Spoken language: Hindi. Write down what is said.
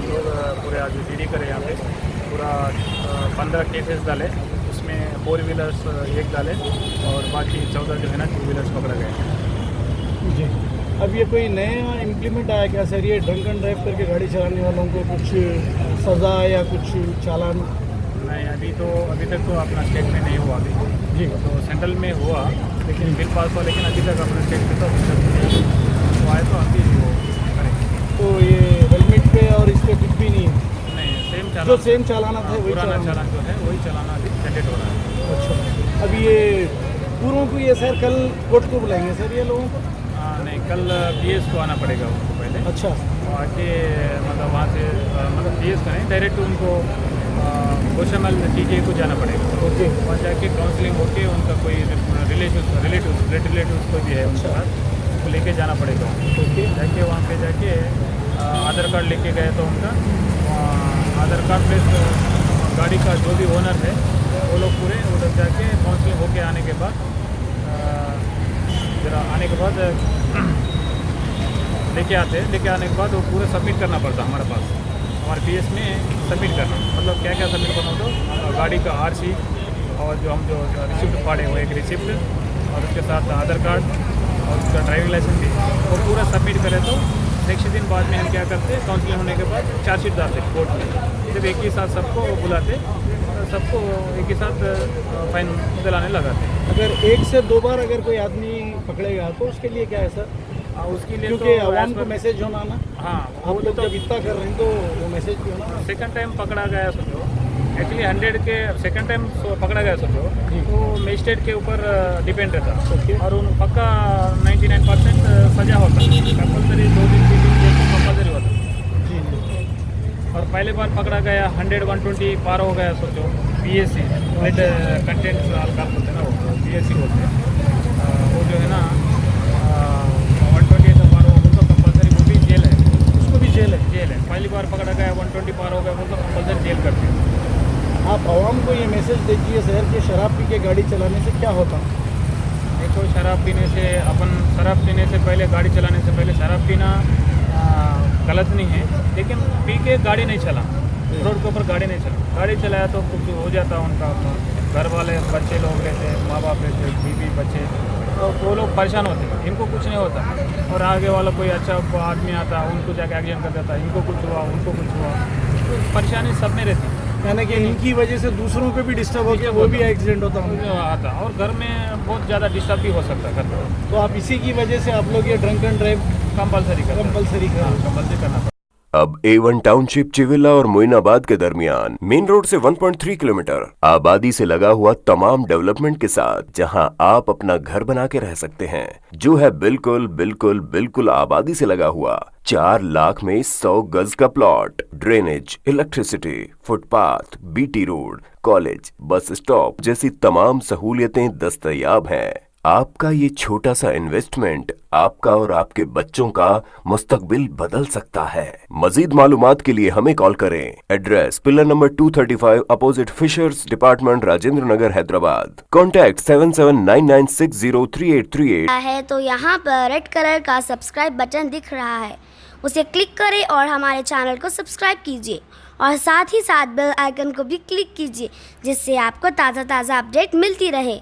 लोग पूरे आज ईडी करे यहाँ पे पूरा 15 केसेस डाले, उसमें 4 व्हीलर्स एक डाले और बाकी 14 जो है ना 2 व्हीलर्स पकड़ा गए। जी, अब ये कोई नया इम्प्लीमेंट आया क्या सर, ये ड्रंक एंड ड्राइव करके गाड़ी चलाने वालों को कुछ सज़ा या कुछ चालान? नहीं, अभी तक तो अपना स्टेट में नहीं हुआ अभी जी, तो सेंट्रल में हुआ, लेकिन बिल पास हुआ, लेकिन अभी तक अपने स्टेट में तो अभी तक नहीं वो आए तो अभी वो करेंगे। तो ये हेलमेट पे और इस पर कुछ भी नहीं है? नहीं, सेम चालान जो सेम चालाना था वही पुराना चालान? चालान जो है वही चालान अभी जनरेट हो रहा है। अच्छा, अब ये पूर्वों को ये सर कल कोर्ट को बुलाएंगे सर ये लोगों को? हाँ नहीं, कल पीएस को आना पड़ेगा उनको पहले। अच्छा, आके मतलब वहाँ से मतलब पीएस का नहीं, डायरेक्ट उनको गोशामल टीके को जाना पड़ेगा। ओके, वहाँ जाके काउंसलिंग होके उनका कोई रिलेटिव कोई भी है उनके साथ उसको लेके जाना पड़ेगा। ओके, जाके वहाँ पे जाके आधार कार्ड लेके गए तो उनका आधार कार्ड प्लस गाड़ी का जो भी ओनर है वो लोग पूरे उधर जाके काउंसलिंग होके आने के बाद लेके आने के बाद वो पूरे सबमिट करना पड़ता हमारे पास, हमारे पीएस में सबमिट करना। मतलब क्या क्या सबमिट करना हो तो गाड़ी का आरसी और जो हम जो रिसिप्ट फाड़े वो एक रिसिप्ट और उसके साथ आधार कार्ड और उसका ड्राइविंग लाइसेंस भी वो पूरा सबमिट करें तो नेक्स्ट दिन बाद में हम क्या करते काउंसलिंग होने के बाद चार्जशीट डालते कोर्ट में, जब एक ही साथ सबको बुलाते सबको एक ही साथ फाइन दिलाने लगाते। अगर एक से दो बार अगर कोई आदमी पकड़ेगा तो उसके लिए क्या है सर? उसके लिए क्योंकि तो आवाम को मैसेज होना ना, हाँ आप लोग जब इतना कर रहे हैं तो वो मैसेज भी होना। सेकंड टाइम पकड़ा गया सोचो, एक्चुअली 100 के सेकंड टाइम पकड़ा गया सोचो तो मजिस्ट्रेट के ऊपर डिपेंड रहता और उन पक्का 99% सजा होता, कंपलसरी 2 दिन 3 दिन जेल कंपलसरी होता। और पहले बार पकड़ा गया 100-120 पार हो गया सोचो, पीएससी लेट कंटेंट्स आप बोलते हैं ना वो पीएससी बोलते हैं, वो जो है ना 120 पार हो तो कंपलसरी वो भी जेल है, उसको भी जेल है? जेल है। पहली बार पकड़ा गया 120 पार हो गया वो तो कंपलसरी जेल करते हैं। आप आवाम को ये मैसेज दीजिए सर कि शराब पी के गाड़ी चलाने से क्या होता? देखो, शराब पीने से पहले गाड़ी चलाने से पहले शराब पीना गलत नहीं है, लेकिन पी के गाड़ी नहीं चला, रोड के ऊपर गाड़ी नहीं चला। गाड़ी चलाया तो कुछ हो जाता उनका, घर वाले बच्चे लोग रहते, माँ बाप रहते, बीवी बच्चे, तो वो लोग परेशान होते, इनको कुछ नहीं होता और आगे वाला कोई अच्छा आदमी आता उनको जाके एक्सीडेंट कर देता, इनको कुछ हुआ उनको कुछ हुआ, तो परेशानी सब में रहती। यानी कि इनकी वजह से दूसरों को भी डिस्टर्ब हो गया, वो भी एक्सीडेंट होता आता और घर में बहुत ज़्यादा डिस्टर्ब भी हो सकता है घर में। तो आप इसी की वजह से आप लोग ये drunk and drive compulsory compulsory करना। अब A1 टाउनशिप चिविला और मोइनाबाद के दरमियान मेन रोड से 1.3 किलोमीटर आबादी से लगा हुआ तमाम डेवलपमेंट के साथ जहां आप अपना घर बना के रह सकते हैं, जो है बिल्कुल बिल्कुल बिल्कुल आबादी से लगा हुआ। 4 लाख में 100 गज का plot, drainage, electricity, footpath, BT road, college, bus stop जैसी तमाम सहूलियतें दस्तयाब हैं। आपका ये छोटा सा इन्वेस्टमेंट आपका और आपके बच्चों का मुस्तकबिल बदल सकता है। मजीद मालूमात के लिए हमें कॉल करें। Address pillar number 235 opposite fishers department, Rajendra Nagar, Hyderabad. Contact 7799603838 है तो यहाँ पर रेड कलर का सब्सक्राइब बटन दिख रहा है, उसे क्लिक करें और हमारे चैनल को सब्सक्राइब कीजिए और साथ ही साथ बेल आइकन को भी क्लिक कीजिए, जिससे आपको ताज़ा अपडेट मिलती रहे।